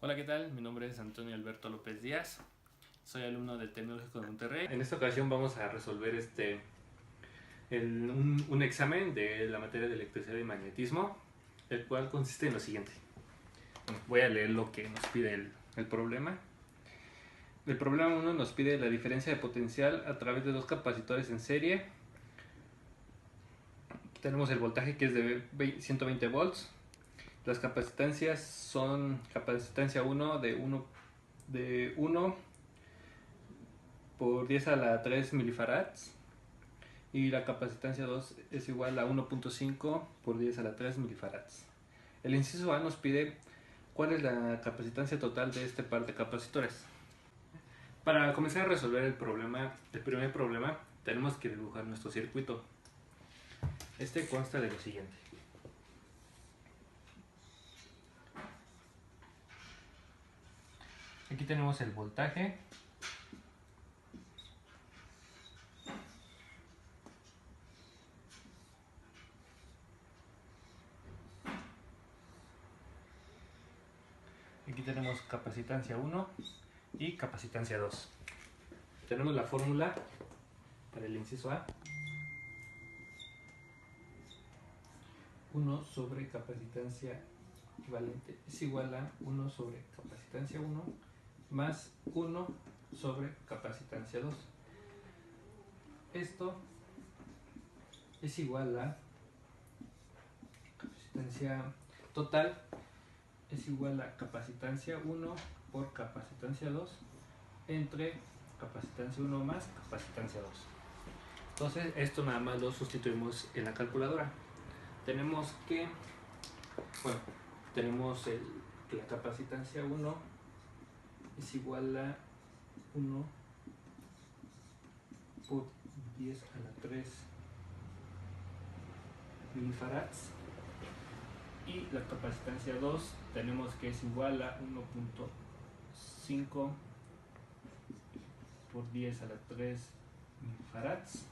Hola, ¿qué tal? Mi nombre es Antonio Alberto López Díaz. Soy alumno del Tecnológico de Monterrey. En esta ocasión vamos a resolver un examen de la materia de electricidad y magnetismo, el cual consiste en lo siguiente. Voy a leer lo que nos pide el problema. El problema 1 nos pide la diferencia de potencial a través de dos capacitores en serie. Tenemos el voltaje que es de 120 volts. Las capacitancias son capacitancia 1 de 1 por 10 a la 3 milifarads y la capacitancia 2 es igual a 1.5 por 10 a la 3 milifarads. El inciso A nos pide cuál es la capacitancia total de este par de capacitores. Para comenzar a resolver el primer problema, tenemos que dibujar nuestro circuito. Este consta de lo siguiente. Aquí tenemos el voltaje. Aquí tenemos capacitancia 1 y capacitancia 2. Tenemos la fórmula para el inciso A. 1 sobre capacitancia equivalente es igual a 1 sobre capacitancia 1 más 1 sobre capacitancia 2. Esto es igual a capacitancia total es igual a capacitancia 1 por capacitancia 2 entre capacitancia 1 más capacitancia 2. Entonces esto nada más lo sustituimos en la calculadora. Tenemos la capacitancia 1 es igual a 1 por 10 a la 3 milifarads y la capacitancia 2 tenemos que es igual a 1.5 por 10 a la 3 milifarads.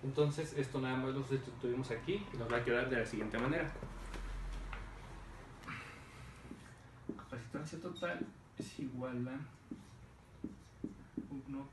Entonces esto nada más lo sustituimos aquí y nos va a quedar de la siguiente manera. Capacitancia total es igual a 1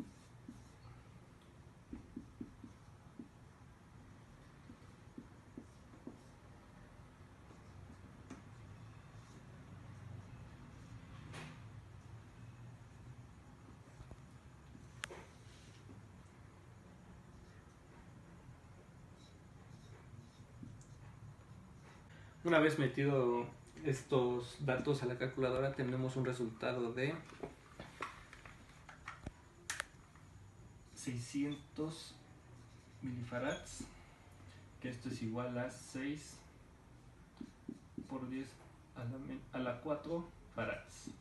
Una vez metido estos datos a la calculadora, tenemos un resultado de 600 milifarads, que esto es igual a 6 por 10 a la 4 farads.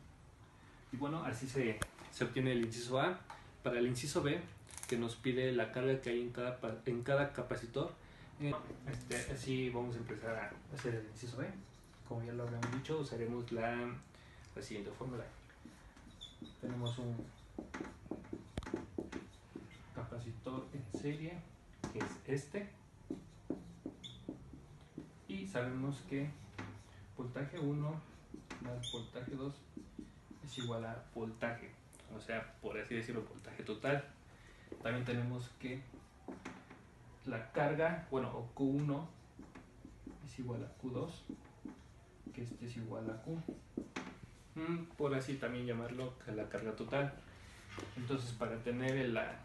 Y bueno, así se obtiene el inciso A. Para el inciso B, que nos pide la carga que hay en cada capacitor, así vamos a empezar a hacer el inciso B. Como ya lo habíamos dicho, usaremos la siguiente fórmula. Tenemos un capacitor en serie, que es este, y sabemos que voltaje 1 más voltaje 2 es igual a voltaje, o sea, por así decirlo, voltaje total. También tenemos que la carga, o Q1 es igual a Q2, que este es igual a Q, por así también llamarlo, la carga total. Entonces, para tener la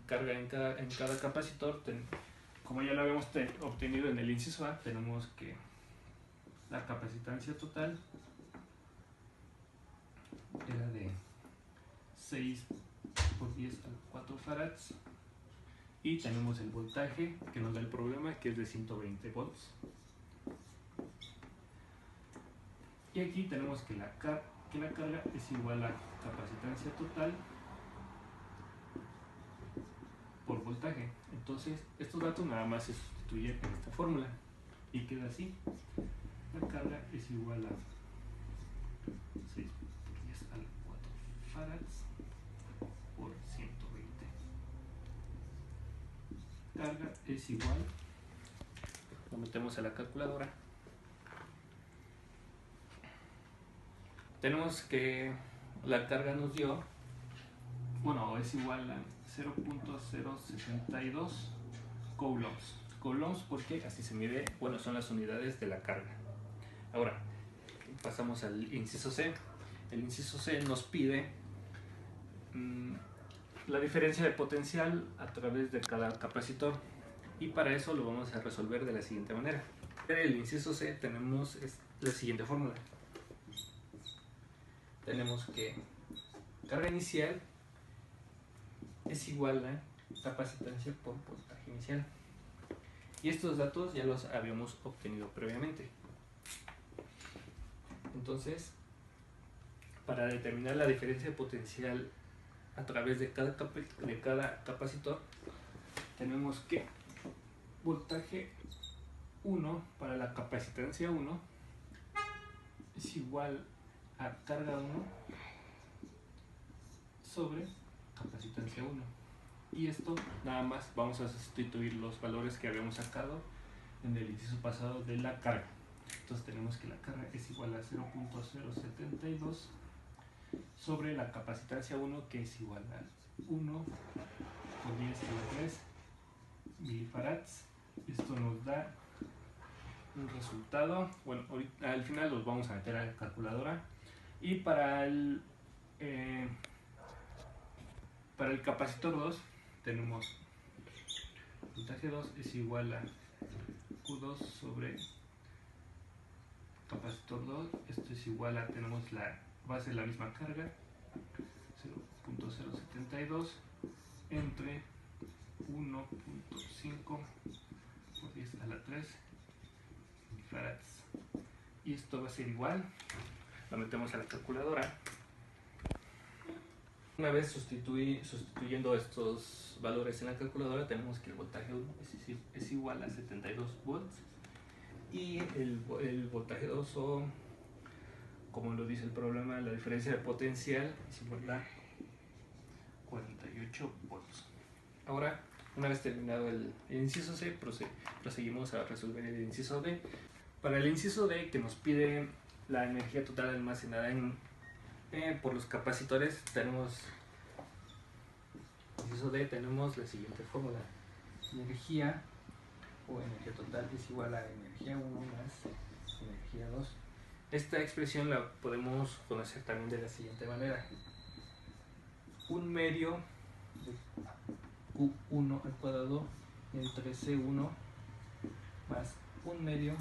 carga en cada capacitor, como ya lo habíamos obtenido en el inciso A, tenemos que la capacitancia total era de 6 por 10 a 4 farads y tenemos el voltaje que nos da el problema, que es de 120 volts. Y aquí tenemos que la carga es igual a capacitancia total por voltaje. Entonces estos datos nada más se sustituyen en esta fórmula y queda así: la carga es igual a 6 por 10 a la 4 farads por 120. Carga es igual, lo metemos a la calculadora, tenemos que la carga nos dio, bueno, es igual a 0.072 coulombs. Coulombs porque así se mide, bueno, son las unidades de la carga. Ahora, pasamos al inciso C. El inciso C nos pide la diferencia de potencial a través de cada capacitor, y para eso lo vamos a resolver de la siguiente manera. En el inciso C tenemos la siguiente fórmula. Tenemos que carga inicial es igual a capacitancia por voltaje inicial, y estos datos ya los habíamos obtenido previamente. Entonces, para determinar la diferencia de potencial a través de cada capacitor, tenemos que voltaje 1 para la capacitancia 1 es igual a carga 1 sobre capacitancia 1. Y esto nada más vamos a sustituir los valores que habíamos sacado en el inciso pasado de la carga. Entonces tenemos que la carga es igual a 0.072 sobre la capacitancia 1, que es igual a 1 por 10 a la 3 milifarads. Esto nos da un resultado, bueno, ahorita, al final los vamos a meter a la calculadora. Y para el capacitor 2 tenemos voltaje 2 es igual a Q2 sobre capacitor 2. Esto es igual a, tenemos la base de la misma carga, 0.072 entre 1.5 por 10 a la 3 milifarads. Y esto va a ser igual, lo metemos a la calculadora. Una vez sustituyendo estos valores en la calculadora, tenemos que el voltaje 1 es igual a 72 volts, y el voltaje 2, o como lo dice el problema, la diferencia de potencial es igual a 48 volts. Ahora, una vez terminado el inciso C, proseguimos a resolver el inciso D. Para el inciso D, que nos pide la energía total almacenada por los capacitores, tenemos inciso D, tenemos la siguiente fórmula: energía o energía total es igual a energía 1 más energía 2. Esta expresión la podemos conocer también de la siguiente manera: 1/2 de Q1 al cuadrado entre C1 más 1/2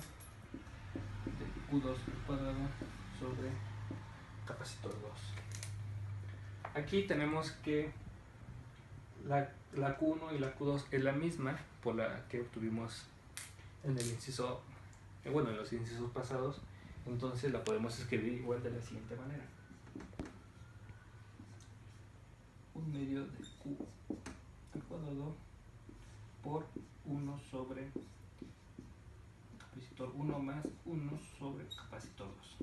de Q2 al cuadrado sobre capacitor 2. Aquí tenemos que la Q1 y la Q2 es la misma por la que obtuvimos en el inciso, bueno, en los incisos pasados. Entonces la podemos escribir igual de la siguiente manera: 1/2 de Q al cuadrado por 1 sobre capacitor 1 más 1 sobre capacitor 2.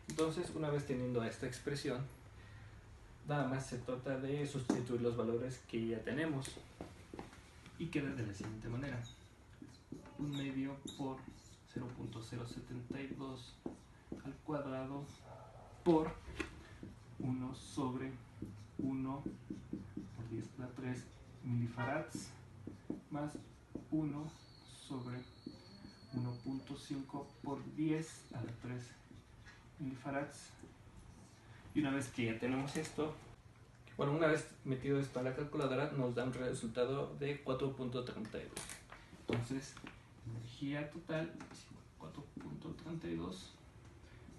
Entonces, una vez teniendo esta expresión, nada más se trata de sustituir los valores que ya tenemos, y queda de la siguiente manera: 1/2 por 0.072 al cuadrado por 1 sobre 1 por 10 a la 3 milifarads más 1 sobre 1.5 por 10 a la 3 milifarads. Y una vez que ya tenemos esto, bueno, una vez metido esto a la calculadora, nos da un resultado de 4.32. Entonces, energía total es igual a 4.32,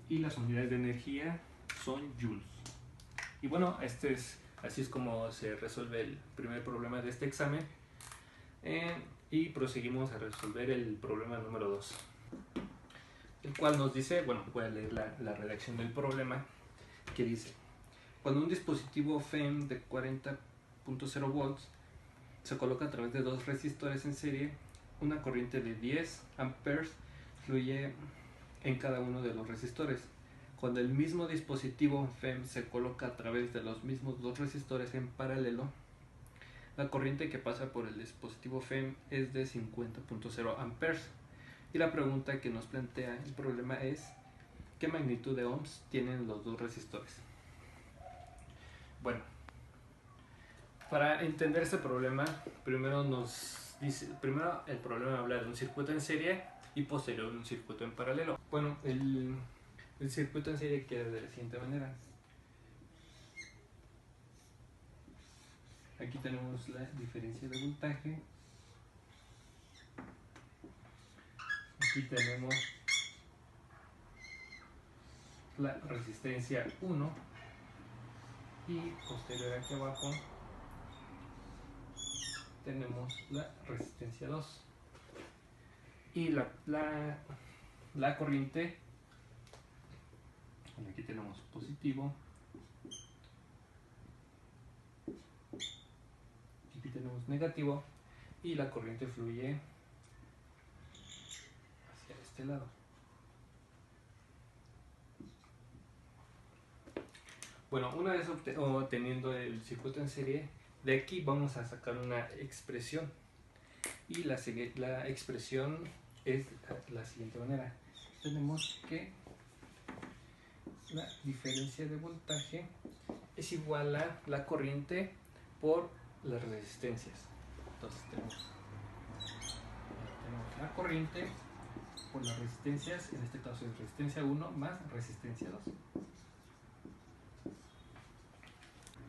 y las unidades de energía son joules. Y bueno, así es como se resuelve el primer problema de este examen. Y proseguimos a resolver el problema número 2, el cual nos dice, bueno, voy a leer la redacción del problema, que dice: cuando un dispositivo FEM de 40.0 volts se coloca a través de dos resistores en serie, una corriente de 10 amperes fluye en cada uno de los resistores. Cuando el mismo dispositivo FEM se coloca a través de los mismos dos resistores en paralelo, la corriente que pasa por el dispositivo FEM es de 50.0 amperes. Y la pregunta que nos plantea el problema es: ¿qué magnitud de ohms tienen los dos resistores? Bueno, para entender este problema, primero el problema habla de un circuito en serie y posterior un circuito en paralelo. Bueno, el circuito en serie queda de la siguiente manera. Aquí tenemos la diferencia de voltaje. Aquí tenemos la resistencia 1 y posterior aquí abajo tenemos la resistencia 2 y la corriente. Aquí tenemos positivo, aquí tenemos negativo y la corriente fluye hacia este lado. Bueno, una vez obteniendo el circuito en serie, de aquí vamos a sacar una expresión y la expresión es la siguiente manera. Tenemos que la diferencia de voltaje es igual a la corriente por las resistencias. Entonces tenemos la corriente por las resistencias, en este caso es resistencia 1 más resistencia 2.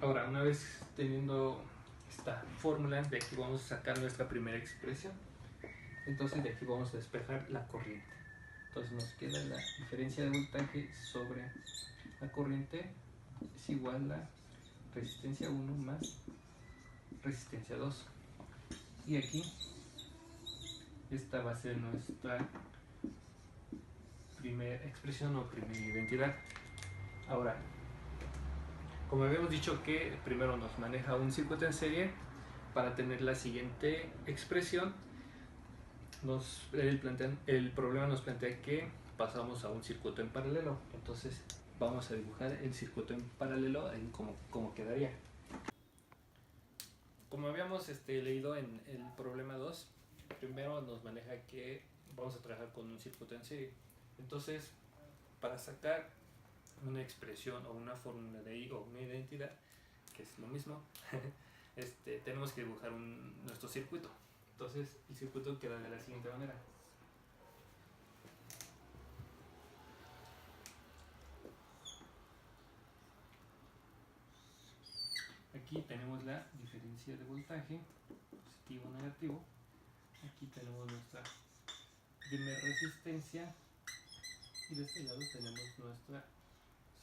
Ahora, una vez teniendo esta fórmula, de aquí vamos a sacar nuestra primera expresión. Entonces de aquí vamos a despejar la corriente. Entonces nos queda la diferencia de voltaje sobre la corriente es igual a resistencia 1 más resistencia 2. Y aquí esta va a ser nuestra primera expresión o primera identidad. Ahora, como habíamos dicho que primero nos maneja un circuito en serie, para tener la siguiente expresión, el problema nos plantea que pasamos a un circuito en paralelo. Entonces vamos a dibujar el circuito en paralelo en cómo quedaría. Como habíamos leído en el problema 2, primero nos maneja que vamos a trabajar con un circuito en serie. Entonces, para sacar una expresión o una fórmula de I o una identidad, que es lo mismo, tenemos que dibujar nuestro circuito. Entonces el circuito queda de la siguiente manera. Aquí tenemos la diferencia de voltaje, positivo o negativo. Aquí tenemos nuestra primera resistencia y de este lado tenemos nuestra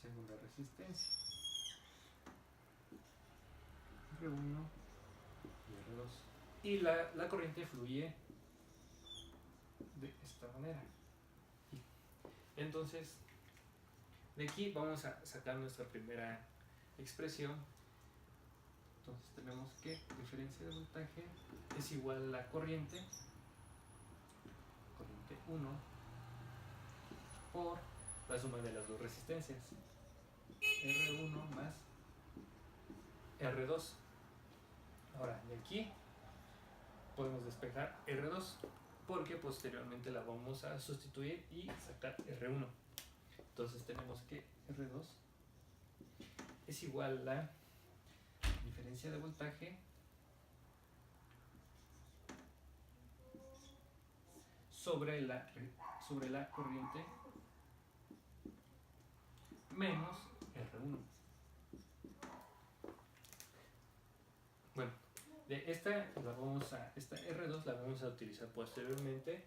segunda resistencia. R1 y R2. Y la corriente fluye de esta manera. Entonces, de aquí vamos a sacar nuestra primera expresión. Entonces tenemos que diferencia de voltaje es igual a la corriente 1 por la suma de las dos resistencias, R1 más R2. Ahora, de aquí podemos despejar R2 porque posteriormente la vamos a sustituir y sacar R1. Entonces tenemos que R2 es igual a la diferencia de voltaje sobre la corriente menos R1. Bueno, de esta R2 la vamos a utilizar posteriormente,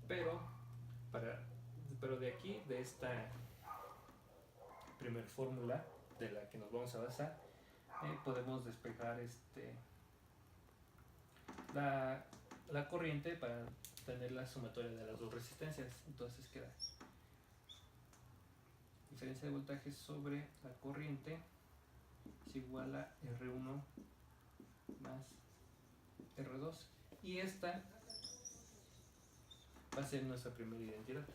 pero de aquí, de esta primera fórmula de la que nos vamos a basar, podemos despejar la corriente para tener la sumatoria de las dos resistencias. Entonces queda diferencia de voltaje sobre la corriente es igual a R1 más R2 y esta va a ser nuestra primera identidad.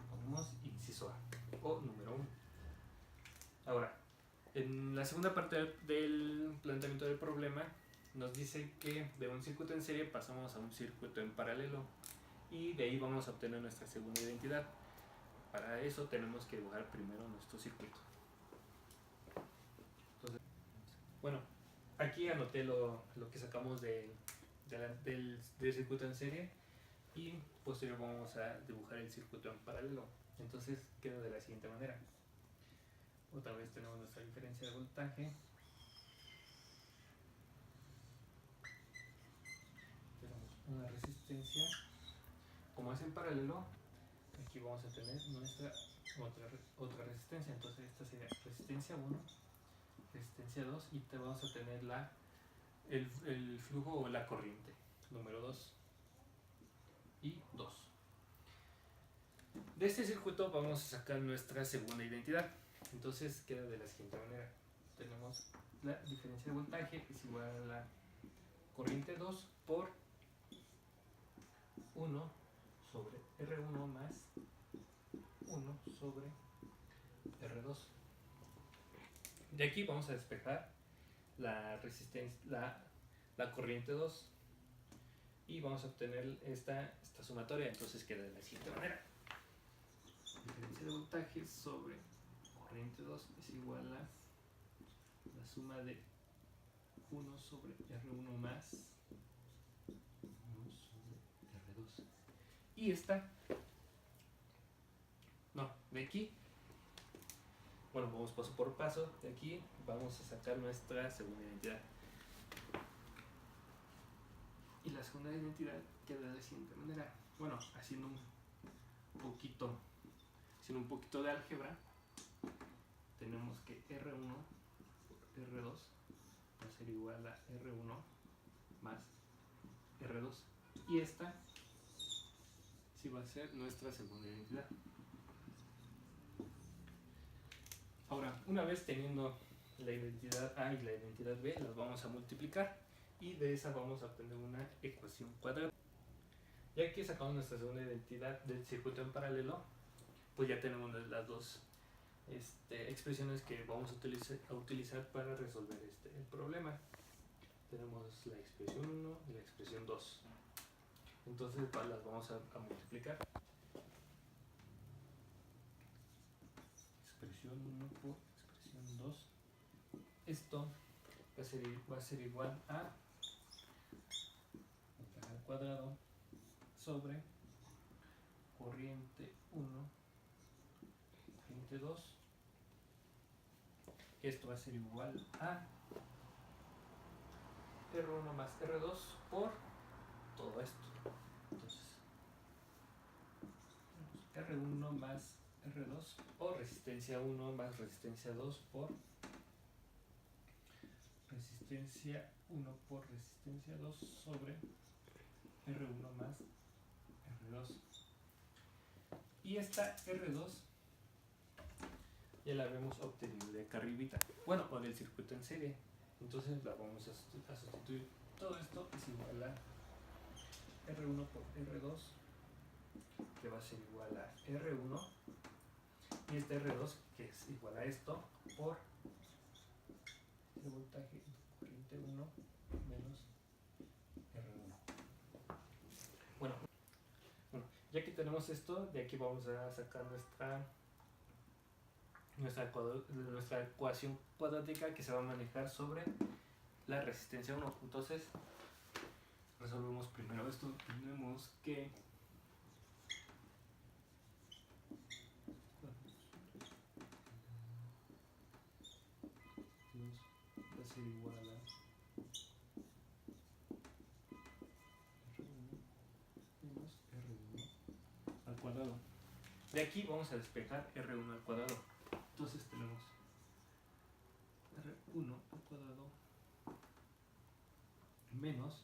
Ponemos inciso A o número 1. Ahora, en la segunda parte del planteamiento del problema nos dice que de un circuito en serie pasamos a un circuito en paralelo. y de ahí vamos a obtener nuestra segunda identidad. Para eso tenemos que dibujar primero nuestro circuito. Entonces, bueno, aquí anoté lo que sacamos del circuito en serie y posterior vamos a dibujar el circuito en paralelo. Entonces queda de la siguiente manera. Otra vez tenemos nuestra diferencia de voltaje. Tenemos una resistencia. Como es en paralelo, aquí vamos a tener nuestra otra resistencia. Entonces esta sería resistencia 1, resistencia 2 y te vamos a tener el flujo o la corriente número 2 y 2. De este circuito vamos a sacar nuestra segunda identidad. Entonces queda de la siguiente manera. Tenemos la diferencia de voltaje es igual a la corriente 2 por 1 sobre R1 más 1 sobre R2. De aquí vamos a despejar la resistencia, la corriente 2 y vamos a obtener esta sumatoria. Entonces queda de la siguiente manera. Diferencia de voltaje sobre corriente 2 es igual a la suma de 1 sobre R1 más 1 sobre R2. Y esta, no, de aquí, bueno, vamos paso por paso. De aquí vamos a sacar nuestra segunda identidad. Y la segunda identidad queda de la siguiente manera. Bueno, haciendo un poquito de álgebra, tenemos que R1 por R2 va a ser igual a R1 más R2. Y esta sí va a ser nuestra segunda identidad. Ahora, una vez teniendo la identidad A y la identidad B, las vamos a multiplicar y de esa vamos a obtener una ecuación cuadrada. Ya que sacamos nuestra segunda identidad del circuito en paralelo, pues ya tenemos las dos expresiones que vamos a utilizar para resolver el problema. Tenemos la expresión 1 y la expresión 2. Entonces las vamos a multiplicar. Expresión 1 por expresión 2. Esto va a ser igual a al cuadrado sobre corriente 1, corriente 2. Esto va a ser igual a R1 más R2 por todo esto. Entonces, R1 más R2 o resistencia 1 más resistencia 2 por resistencia 1 por resistencia 2 sobre R1 más R2. Y esta R2 ya la habíamos obtenido de acá arribita. Bueno, o del circuito en serie. Entonces la vamos a sustituir. Todo esto es igual a R1 por R2, que va a ser igual a R1. Y este R2, que es igual a esto, por el voltaje de corriente 1 menos R1. Bueno, ya que tenemos esto, de aquí vamos a sacar nuestra ecuación cuadrática que se va a manejar sobre la resistencia 1. Entonces, resolvemos primero esto. Tenemos que va a ser igual a R1 menos R1 al cuadrado. De aquí vamos a despejar R1 al cuadrado. Entonces tenemos R1 al cuadrado menos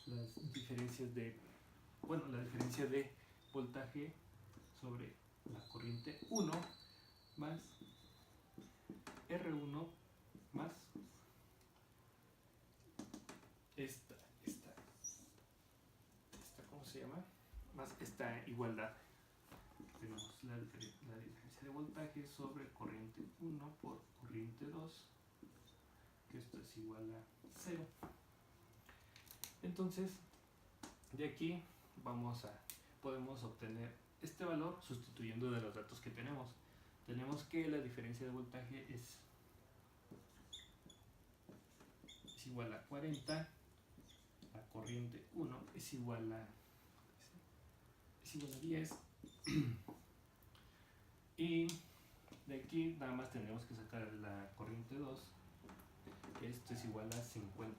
las diferencias la diferencia de voltaje sobre la corriente 1 más R1 más esta, ¿cómo se llama? Más esta igualdad. Tenemos la diferencia de voltaje sobre corriente 1 por corriente 2, que esto es igual a 0. Entonces, de aquí podemos obtener este valor sustituyendo de los datos que tenemos. Tenemos que la diferencia de voltaje es igual a 40, la corriente 1 es igual a 10 y de aquí nada más tenemos que sacar la corriente 2, que esto es igual a 50.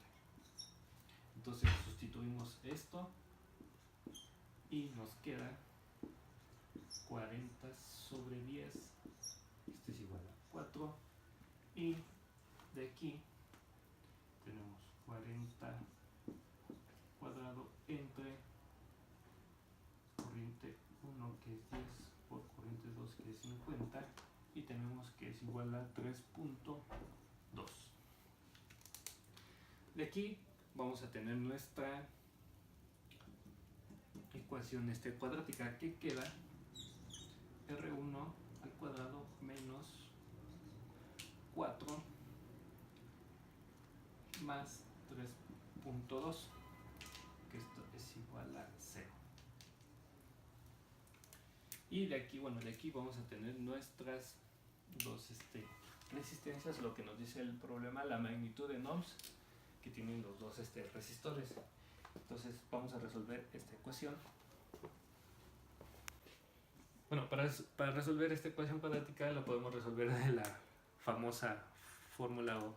Entonces sustituimos esto y nos queda 40 sobre 10, esto es igual a 4, y de aquí tenemos 40 cuadrado entre corriente 1 que es 10 por corriente 2 que es 50, y tenemos que es igual a 3.2. De aquí vamos a tener nuestra ecuación cuadrática, que queda R1 al cuadrado menos 4 más 3.2, que esto es igual a 0. Y de aquí vamos a tener nuestras dos resistencias, lo que nos dice el problema, la magnitud en ohms que tienen los dos resistores. Entonces vamos a resolver esta ecuación. Bueno, para resolver esta ecuación cuadrática la podemos resolver de la famosa fórmula o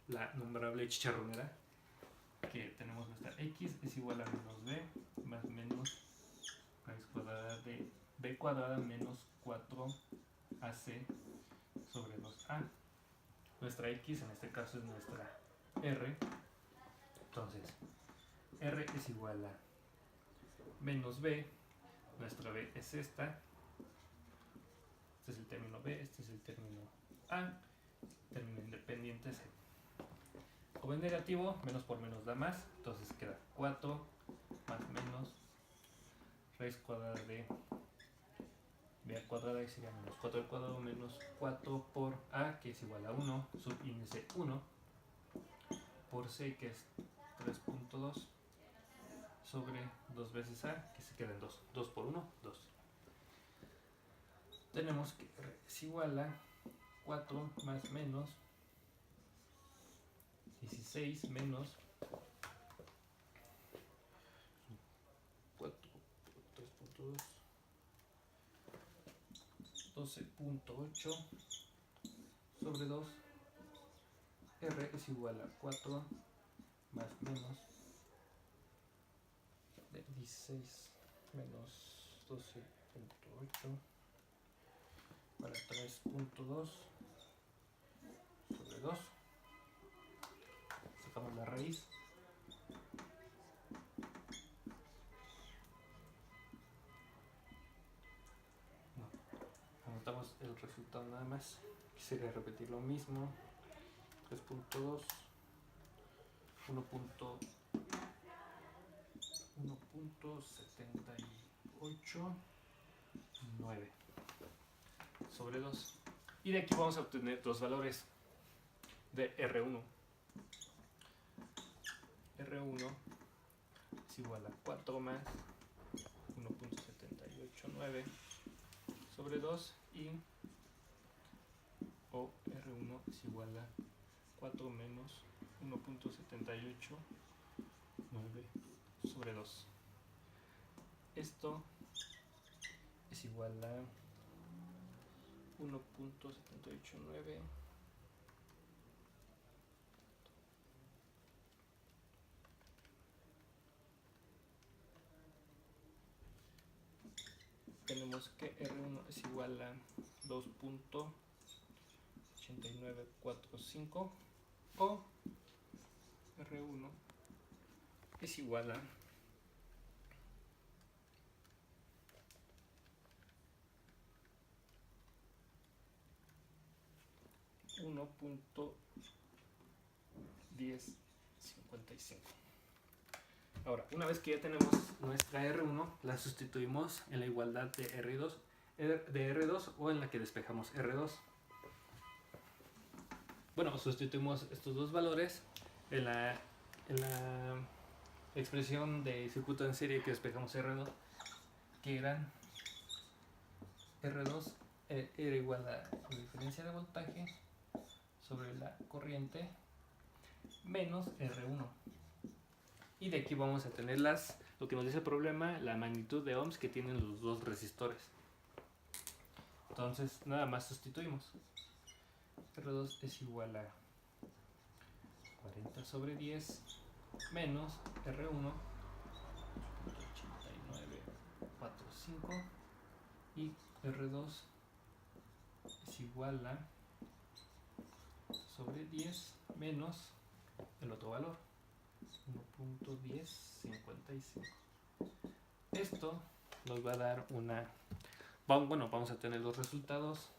la nombrable chicharronera, que tenemos nuestra x es igual a menos b más menos raíz cuadrada de b cuadrada menos 4ac sobre 2a. Nuestra x en este caso es nuestra r. Entonces r es igual a menos b, nuestra b es esta, este es el término b, este es el término a, término independiente c. Como es negativo, menos por menos da más, entonces queda 4 más menos raíz cuadrada de b al cuadrado, que sería menos 4 al cuadrado menos 4 por a, que es igual a 1, subíndice 1, por c, que es 3.2, sobre 2 veces a, que se queda en 2. 2 por 1, 2. Tenemos que r es igual a 4 más menos 16 menos 4 por 3.2, 12.8 sobre 2. R es igual a 4 más menos 16 menos 12.8 para 3.2 sobre 2. Sacamos la raíz. Anotamos el resultado nada más. Quisiera repetir lo mismo. 3.2, 1.789 sobre 2. Y de aquí vamos a obtener dos valores de R1. R1 es igual a 4 más 1.789 sobre 2, y o R1 es igual a 4 menos 1.789 sobre 2. Esto es igual a 1.789 tenemos que R1 es igual a 2.8945, o R1 es igual a 1.1055. Ahora, una vez que ya tenemos nuestra R1, la sustituimos en la igualdad de R2 o en la que despejamos R2. Bueno, sustituimos estos dos valores en la expresión de circuito en serie que despejamos R2, que eran R2 era igual a la diferencia de voltaje sobre la corriente menos R1. Y de aquí vamos a tener lo que nos dice el problema, la magnitud de ohms que tienen los dos resistores. Entonces nada más sustituimos. R2 es igual a 40 sobre 10 menos R1 89,45 y R2 es igual a sobre 10 menos el otro valor 1.1055. Esto nos va a dar vamos a tener los resultados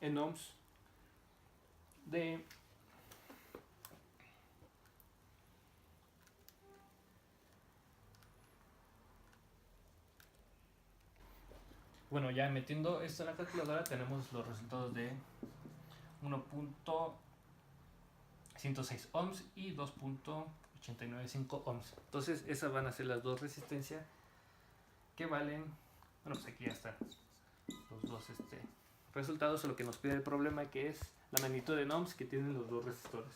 en ohms de ya metiendo esto en la calculadora tenemos los resultados de 1.106 ohms y 2.895 ohms. Entonces esas van a ser las dos resistencias que valen, pues aquí ya están los dos resultados, o lo que nos pide el problema, que es la magnitud de ohms que tienen los dos resistores.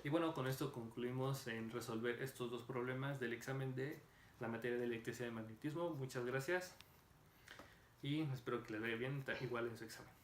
Y bueno, con esto concluimos en resolver estos dos problemas del examen de la materia de electricidad y magnetismo. Muchas gracias y espero que les vaya bien igual en su examen.